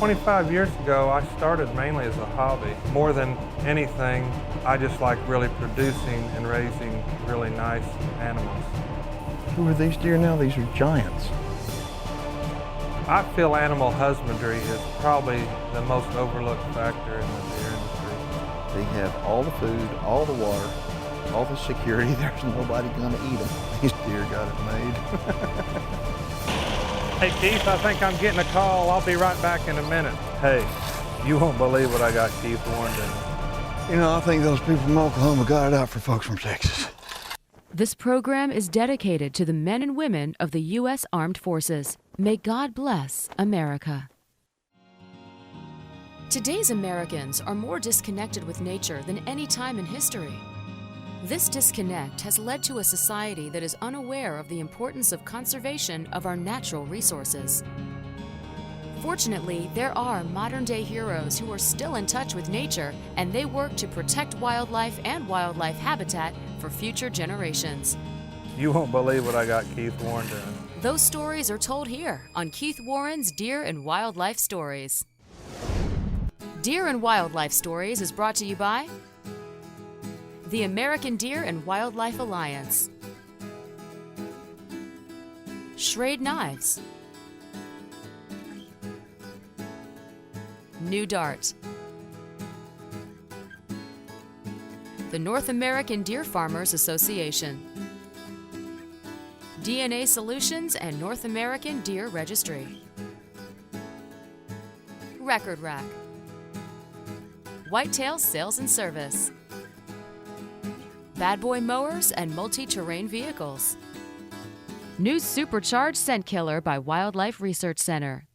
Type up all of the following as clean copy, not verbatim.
25 years ago, I started mainly as a hobby. More than anything, I just like really producing and raising really nice animals. Who are these deer now? These are giants. I feel animal husbandry is probably the most overlooked factor in the deer industry. They have all the food, all the water, all the security. There's nobody gonna eat them. These deer got it made. Hey Keith, I think I'm getting a call. I'll be right back in a minute. Hey, you won't believe what I got Keith warned in. You know, I think those people from Oklahoma got it out for folks from Texas. This program is dedicated to the men and women of the U.S. Armed Forces. May God bless America. Today's Americans are more disconnected with nature than any time in history. This disconnect has led to a society that is unaware of the importance of conservation of our natural resources. Fortunately, there are modern-day heroes who are still in touch with nature, and they work to protect wildlife and wildlife habitat for future generations. You won't believe what I got Keith warned in. Those stories are told here on Keith Warren's Deer and Wildlife Stories. Deer and Wildlife Stories is brought to you by the American Deer and Wildlife Alliance, Schrade Knives, New Dart, the North American Deer Farmers Association, DNA Solutions and North American Deer Registry, Record Rack, Whitetail Sales and Service, Bad Boy Mowers and Multi-Terrain Vehicles, New Supercharged Scent Killer by Wildlife Research Center,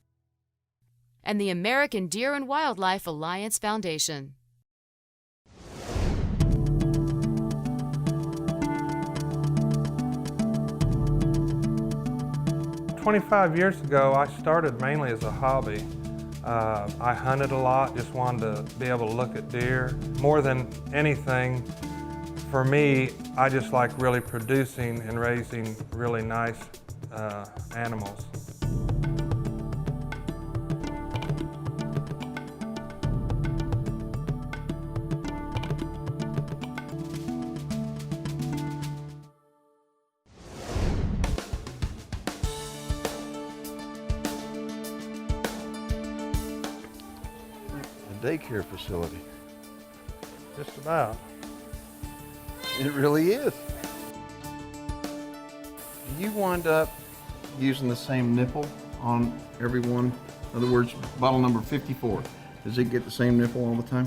and the American Deer and Wildlife Alliance Foundation. "25 years ago, I started mainly as a hobby. I hunted a lot, just wanted to be able to look at deer. More than anything, for me, I just like really producing and raising really nice animals. A daycare facility. Just about. It really is. Do you wind up using the same nipple on every one? In other words, bottle number 54. Does it get the same nipple all the time?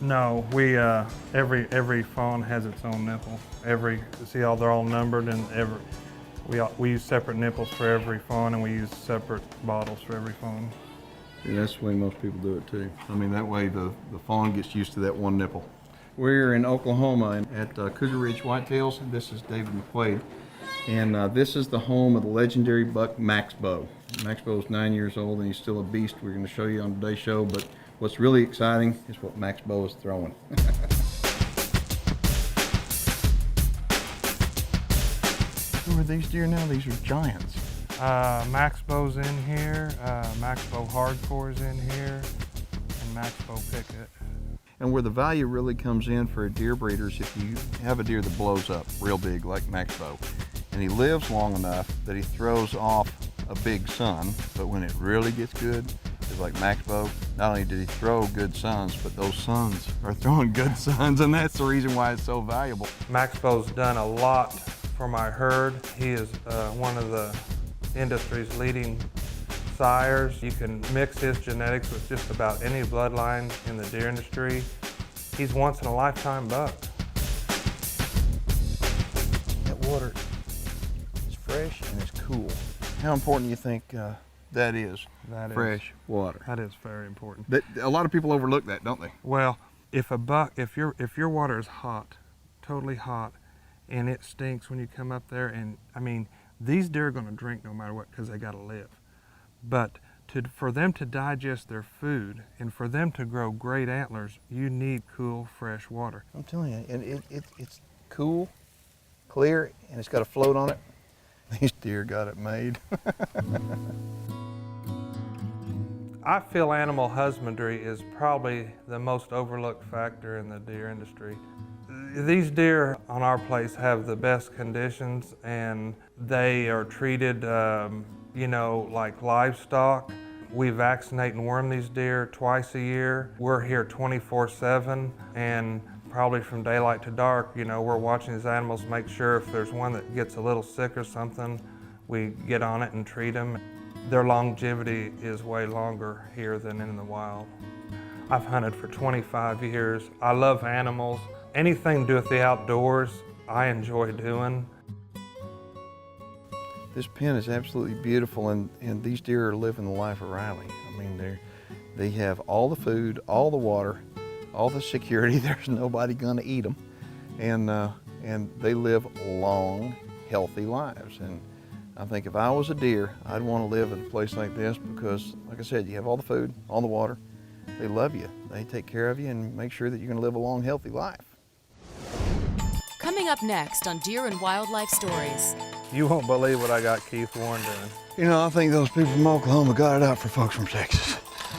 No, we every fawn has its own nipple. They're all numbered, and we use separate nipples for every fawn, and we use separate bottles for every fawn. Yeah, that's the way most people do it too. I mean, that way the fawn gets used to that one nipple. We're in Oklahoma at Cougar Ridge Whitetails, and this is David McQuaig. And this is the home of the legendary buck Max Bow. Max Bow is 9 years old and he's still a beast. We're going to show you on today's show, but what's really exciting is what Max Bow is throwing. Who are these deer now? These are giants. Max Bow's in here, Max Bow Hardcore's in here, and Max Bow Picket. And where the value really comes in for a deer breeder is if you have a deer that blows up real big like Max Bow, and he lives long enough that he throws off a big son, but when it really gets good, it's like Max Bow, not only did he throw good sons, but those sons are throwing good sons, and that's the reason why it's so valuable. Max Bow's done a lot for my herd. He is one of the industry's leading sires. You can mix his genetics with just about any bloodline in the deer industry. He's once in a lifetime buck. That water is fresh and it's cool. How important do you think that is? Fresh water. That is very important. A lot of people overlook that, don't they? Well, if your water is hot, totally hot, and it stinks when you come up there, and I mean, these deer are going to drink no matter what because they got to live. But for them to digest their food and for them to grow great antlers, you need cool, fresh water. I'm telling you, and it's cool, clear, and it's got a float on it. These deer got it made. I feel animal husbandry is probably the most overlooked factor in the deer industry. These deer on our place have the best conditions, and they are treated, you know, like livestock. We vaccinate and worm these deer twice a year. We're here 24/7, and probably from daylight to dark, you know, we're watching these animals, make sure if there's one that gets a little sick or something, we get on it and treat them. Their longevity is way longer here than in the wild. I've hunted for 25 years. I love animals. Anything to do with the outdoors, I enjoy doing. This pen is absolutely beautiful, and these deer are living the life of Riley. I mean, they have all the food, all the water, all the security. There's nobody gonna eat them, and they live long, healthy lives. And I think if I was a deer, I'd want to live at a place like this because, like I said, you have all the food, all the water. They love you. They take care of you and make sure that you're going to live a long, healthy life. Coming up next on Deer and Wildlife Stories. You won't believe what I got Keith Warren doing. You know, I think those people from Oklahoma got it out for folks from Texas.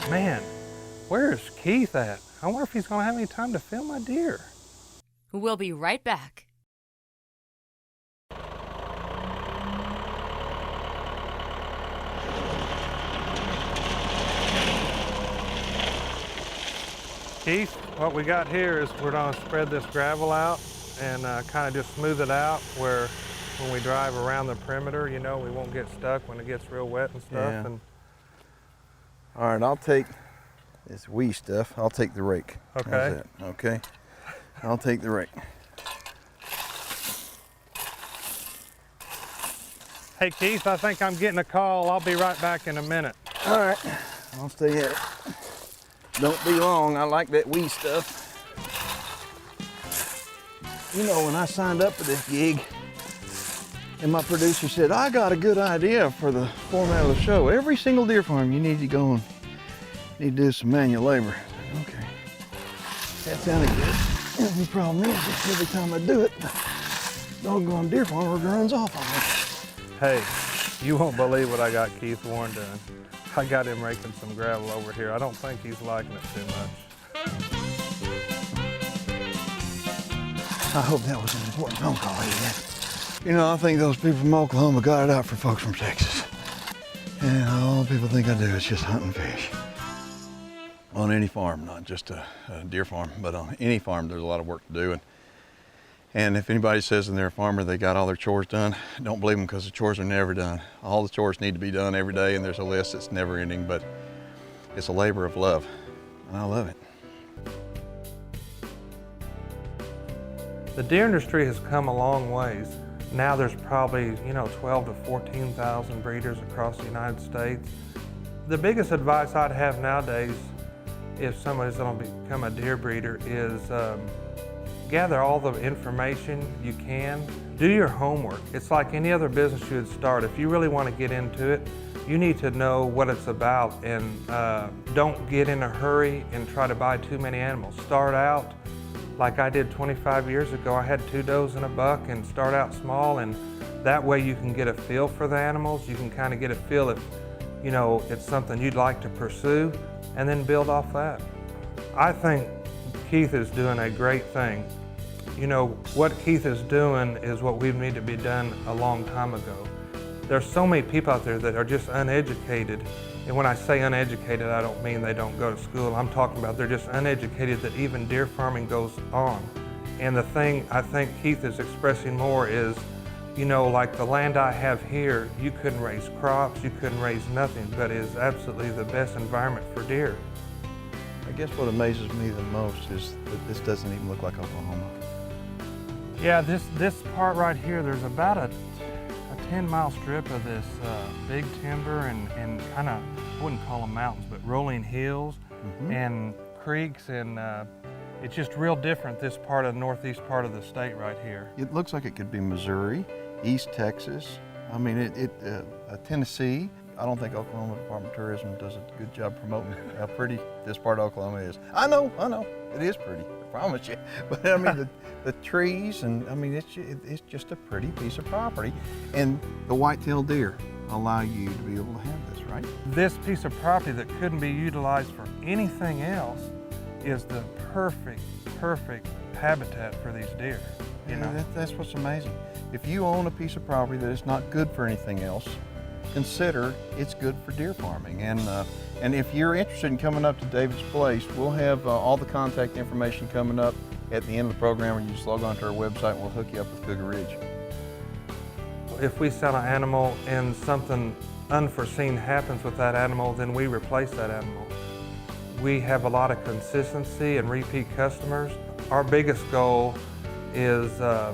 Man, where's Keith at? I wonder if he's going to have any time to film my deer. We'll be right back. Keith, what we got here is we're going to spread this gravel out and kind of just smooth it out where when we drive around the perimeter, you know, we won't get stuck when it gets real wet and stuff. Yeah. And All right, I'll take this wee stuff. I'll take the rake. Okay. How's that? Okay. I'll take the rake. hey Keith, I think I'm getting a call. I'll be right back in a minute. All right, I'll stay at it. Don't be long. I like that wee stuff. You know, when I signed up for this gig, and my producer said, I got a good idea for the format of the show. Every single deer farm, you need to go and need to do some manual labor. Okay, that sounded good. The problem is, every time I do it, the doggone deer farmer runs off on me. Hey, you won't believe what I got Keith Warren doing. I got him raking some gravel over here. I don't think he's liking it too much. I hope that was an important phone call he had. You know, I think those people from Oklahoma got it out for folks from Texas. And all people think I do is just hunt and fish. On any farm, not just a deer farm, but on any farm, there's a lot of work to do. And if anybody says they're a farmer, they got all their chores done, don't believe them because the chores are never done. All the chores need to be done every day, and there's a list that's never ending, but it's a labor of love, and I love it. The deer industry has come a long ways. Now there's probably, you know, 12 to 14,000 breeders across the United States. The biggest advice I'd have nowadays, if somebody's going to become a deer breeder, is gather all the information you can. Do your homework. It's like any other business you would start. If you really want to get into it, you need to know what it's about, and don't get in a hurry and try to buy too many animals. Start out like I did 25 years ago. I had 2 does and a buck, and start out small, and that way you can get a feel for the animals. You can kind of get a feel if, you know, it's something you'd like to pursue, and then build off that. I think Keith is doing a great thing. You know, what Keith is doing is what we need to be done a long time ago. There's so many people out there that are just uneducated. And when I say uneducated, I don't mean they don't go to school. I'm talking about they're just uneducated that even deer farming goes on. And the thing I think Keith is expressing more is, you know, like the land I have here, you couldn't raise crops, you couldn't raise nothing, but it is absolutely the best environment for deer. I guess what amazes me the most is that this doesn't even look like Oklahoma. Yeah, this part right here, there's about a 10-mile strip of this big timber and kind of, I wouldn't call them mountains, but rolling hills and creeks, and it's just real different, this part of the northeast part of the state right here. It looks like it could be Missouri, East Texas, I mean, Tennessee. I don't think Oklahoma Department of Tourism does a good job promoting how pretty this part of Oklahoma is. I know, it is pretty, I promise you. But I mean, the trees, and I mean, it's just a pretty piece of property. And the white-tailed deer, allow you to be able to have this, right? This piece of property that couldn't be utilized for anything else is the perfect habitat for these deer. You know, That's what's amazing. If you own a piece of property that is not good for anything else, consider it's good for deer farming. And if you're interested in coming up to David's place, we'll have all the contact information coming up at the end of the program, or you just log on to our website and we'll hook you up with Cougar Ridge. if we sell an animal and something unforeseen happens with that animal, then we replace that animal. We have a lot of consistency and repeat customers. Our biggest goal is to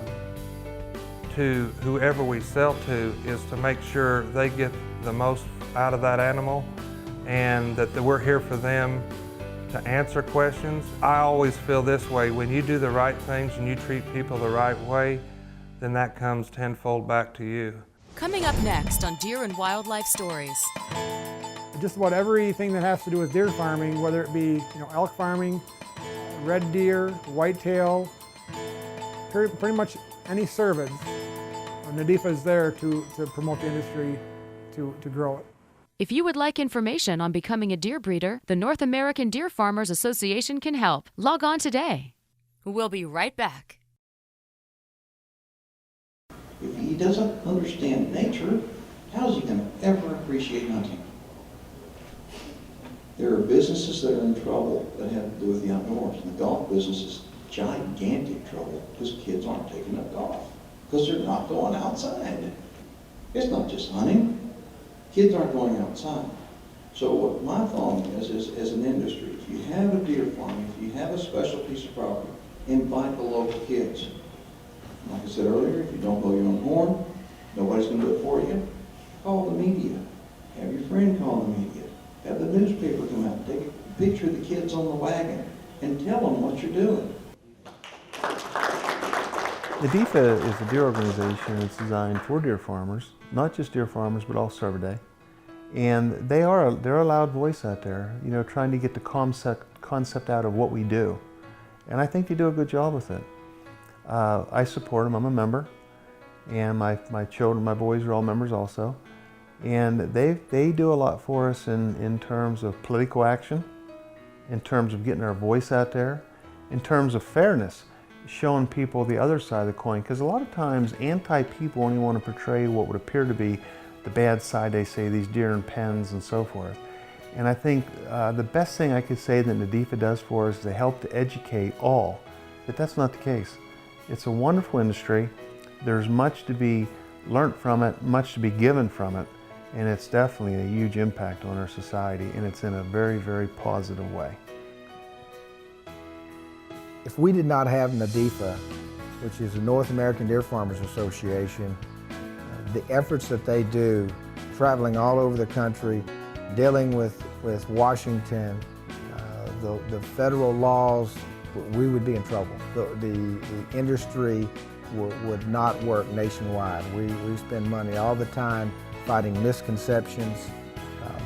whoever we sell to is to make sure they get the most out of that animal, and that we're here for them to answer questions. I always feel this way: when you do the right things and you treat people the right way, then that comes tenfold back to you. Coming up next on Deer and Wildlife Stories. Just about everything that has to do with deer farming, whether it be elk farming, red deer, whitetail, pretty much any cervids, NADIFA is there to promote the industry, to grow it. If you would like information on becoming a deer breeder, the North American Deer Farmers Association can help. Log on today. We'll be right back. If he doesn't understand nature, how is he going to ever appreciate hunting? There are businesses that are in trouble that have to do with the outdoors. And the golf business is gigantic trouble because kids aren't taking up golf, because they're not going outside. It's not just hunting. Kids aren't going outside. So what my thought is as an industry, if you have a deer farm, if you have a special piece of property, invite the local kids. Like I said earlier, if you don't blow your own horn, nobody's going to do it for you. Call the media. Have your friend call the media. Have the newspaper come out and take a picture of the kids on the wagon and tell them what you're doing. NADIFA is a deer organization that's designed for deer farmers, not just deer farmers, but all cervidae. And they're a loud voice out there, trying to get the concept out of what we do. And I think they do a good job with it. I support them, I'm a member, and my children, my boys are all members also. And they do a lot for us in terms of political action, in terms of getting our voice out there, in terms of fairness, showing people the other side of the coin. Because a lot of times anti-people only want to portray what would appear to be the bad side. They say these deer in pens and so forth. And I think the best thing I could say that NADIFA does for us is to help to educate all that that's not the case. It's a wonderful industry. There's much to be learned from it, much to be given from it, and it's definitely a huge impact on our society, and it's in a very, very positive way. If we did not have NADIFA, which is the North American Deer Farmers Association, the efforts that they do, traveling all over the country, dealing with Washington, the federal laws, we would be in trouble. The industry would not work nationwide. We spend money all the time fighting misconceptions,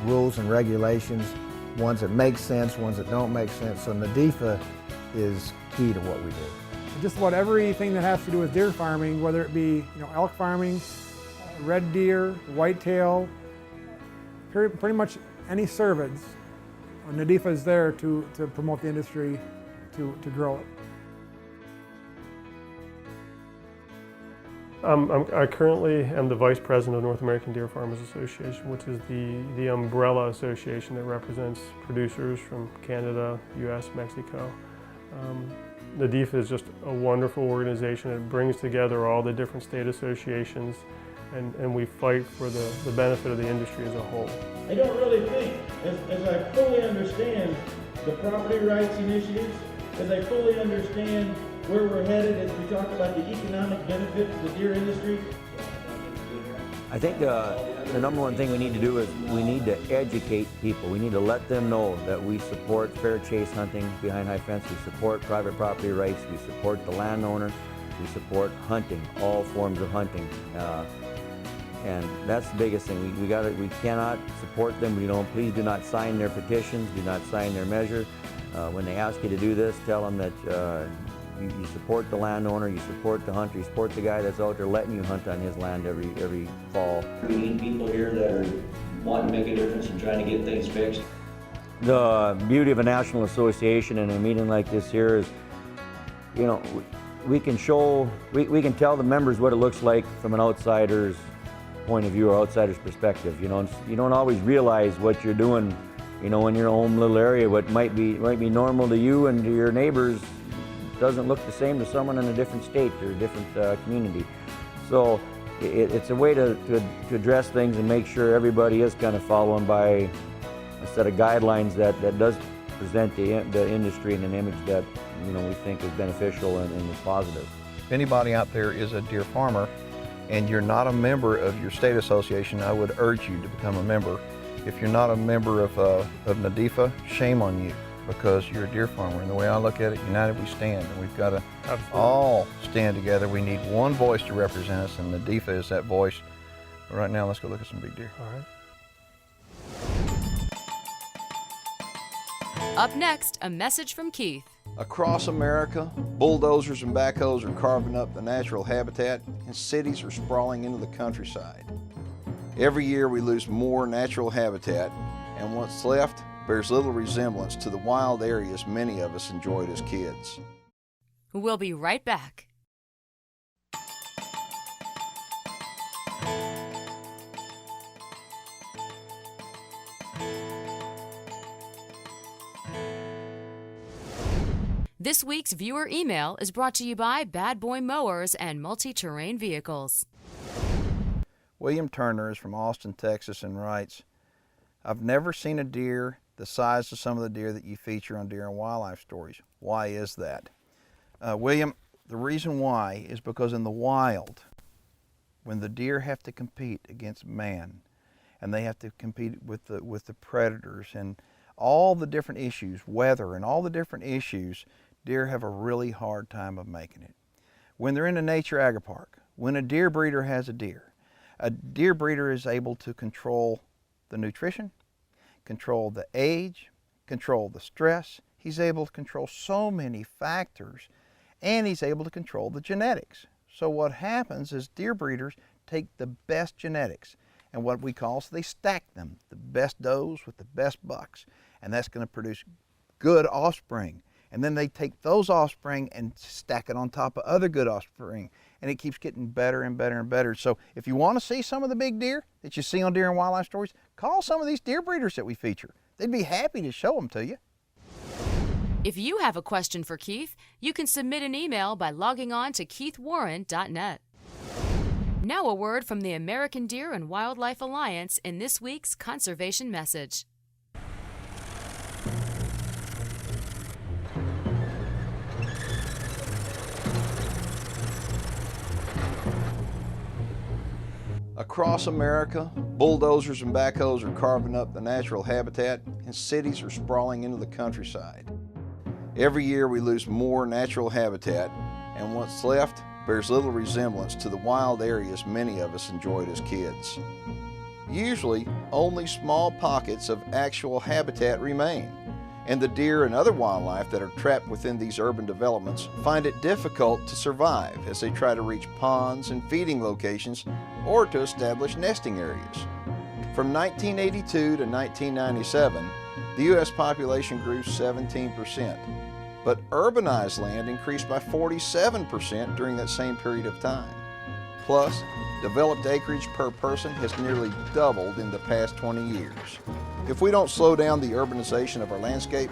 rules and regulations, ones that make sense, ones that don't make sense. So NADIFA is key to what we do. Just about everything that has to do with deer farming, whether it be elk farming, red deer, whitetail, pretty much any cervids, NADIFA is there to promote the industry, to grow it. I currently am the Vice President of North American Deer Farmers Association, which is the umbrella association that represents producers from Canada, US, Mexico. NADIFA is just a wonderful organization. It brings together all the different state associations, and we fight for the benefit of the industry as a whole. I don't really think, as I fully understand the property rights initiatives, as I fully understand where we're headed as we talk about the economic benefits of the deer industry. I think the number one thing we need to do is we need to educate people. We need to let them know that we support fair chase hunting behind high fence, we support private property rights, we support the landowner, we support hunting, all forms of hunting. And that's the biggest thing. We cannot support them. Please do not sign their petitions, do not sign their measure. When they ask you to do this, tell them that You support the landowner, you support the hunter, you support the guy that's out there letting you hunt on his land every fall. We need people here that are wanting to make a difference and trying to get things fixed. The beauty of a national association and a meeting like this here is, you know, we can tell the members what it looks like from an outsider's point of view or outsider's perspective. You know, you don't always realize what you're doing, you know, in your own little area. What might be normal to you and to your neighbors doesn't look the same to someone in a different state or a different community. So it's a way to address things and make sure everybody is kind of following by a set of guidelines that does present the industry in an image that, you know, we think is beneficial and is positive. If anybody out there is a deer farmer and you're not a member of your state association, I would urge you to become a member. If you're not a member of NADIFA, shame on you, because you're a deer farmer. And the way I look at it, united we stand, and we've got to all stand together. We need one voice to represent us, and NADIFA is that voice. But right now, let's go look at some big deer. All right. Up next, a message from Keith. Across America, bulldozers and backhoes are carving up the natural habitat, and cities are sprawling into the countryside. Every year we lose more natural habitat, and what's left bears little resemblance to the wild areas many of us enjoyed as kids. We'll be right back. This week's viewer email is brought to you by Bad Boy Mowers and Multi-Terrain Vehicles. William Turner is from Austin, Texas, and writes, I've never seen a deer the size of some of the deer that you feature on Deer and Wildlife Stories. Why is that? William, the reason why is because in the wild, when the deer have to compete against man, and they have to compete with the predators and all the different issues, weather and all the different issues, deer have a really hard time of making it. When they're in a nature agri-park, when a deer breeder has a deer breeder is able to control the nutrition, control the age, control the stress. He's able to control so many factors, and he's able to control the genetics. So what happens is deer breeders take the best genetics, and what we call, so they stack them, the best does with the best bucks, and that's going to produce good offspring. And then they take those offspring and stack it on top of other good offspring, and it keeps getting better and better and better. So if you want to see some of the big deer that you see on Deer and Wildlife Stories, call some of these deer breeders that we feature. They'd be happy to show them to you. If you have a question for Keith, you can submit an email by logging on to keithwarren.net. Now a word from the American Deer and Wildlife Alliance in this week's conservation message. Across America, bulldozers and backhoes are carving up the natural habitat, and cities are sprawling into the countryside. Every year we lose more natural habitat, and what's left bears little resemblance to the wild areas many of us enjoyed as kids. Usually, only small pockets of actual habitat remain, and the deer and other wildlife that are trapped within these urban developments find it difficult to survive as they try to reach ponds and feeding locations or to establish nesting areas. From 1982 to 1997, the U.S. population grew 17%, but urbanized land increased by 47% during that same period of time. Plus, developed acreage per person has nearly doubled in the past 20 years. If we don't slow down the urbanization of our landscape,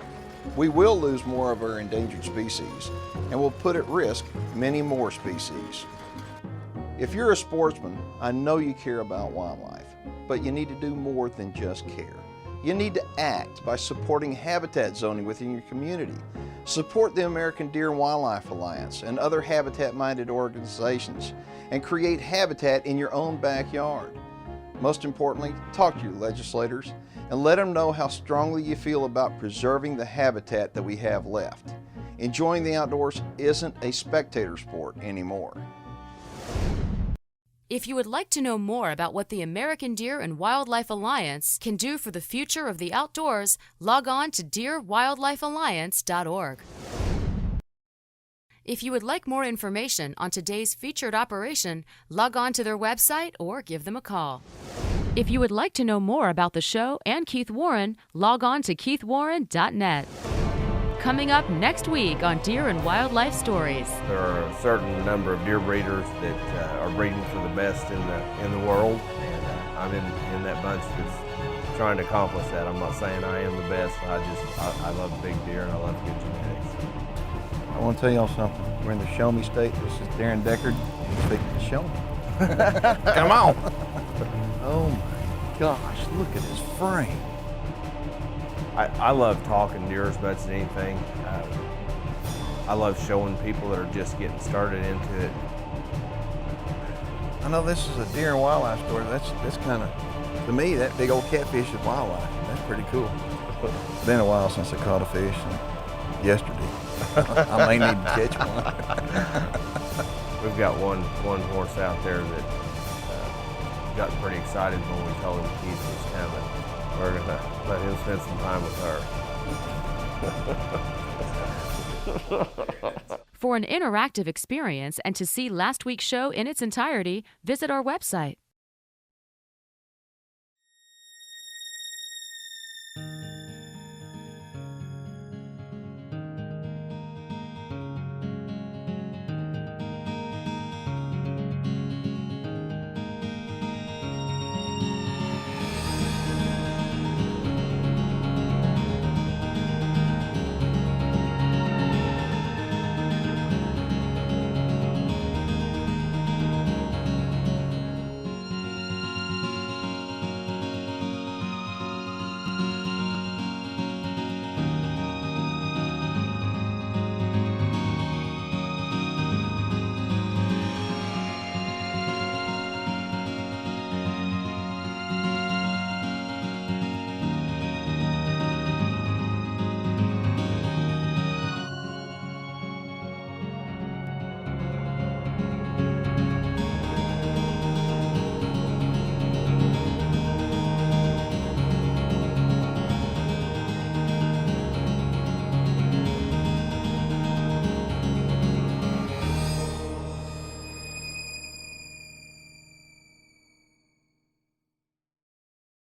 we will lose more of our endangered species and will put at risk many more species. If you're a sportsman, I know you care about wildlife, but you need to do more than just care. You need to act by supporting habitat zoning within your community. Support the American Deer and Wildlife Alliance and other habitat-minded organizations, and create habitat in your own backyard. Most importantly, talk to your legislators and let them know how strongly you feel about preserving the habitat that we have left. Enjoying the outdoors isn't a spectator sport anymore. If you would like to know more about what the American Deer and Wildlife Alliance can do for the future of the outdoors, log on to deerwildlifealliance.org. If you would like more information on today's featured operation, log on to their website or give them a call. If you would like to know more about the show and Keith Warren, log on to keithwarren.net. Coming up next week on Deer and Wildlife Stories. There are a certain number of deer breeders that are breeding for the best in the world, and I'm in that bunch that's trying to accomplish that. I'm not saying I am the best. I love big deer and I love good genetics. I want to tell y'all something. We're in the Show Me State. This is Darren Deckard. He's fixing to show me. Come on. Oh my gosh, look at his frame. I love talking deer as much as anything. I love showing people that are just getting started into it. I know this is a deer and wildlife story. That's kind of, to me, that big old catfish is wildlife. That's pretty cool. It's been a while since I caught a fish. And yesterday. I may need to catch one. We've got one horse out there that got pretty excited when we told him Keith was coming. We're gonna let him spend some time with her. For an interactive experience and to see last week's show in its entirety, visit our website.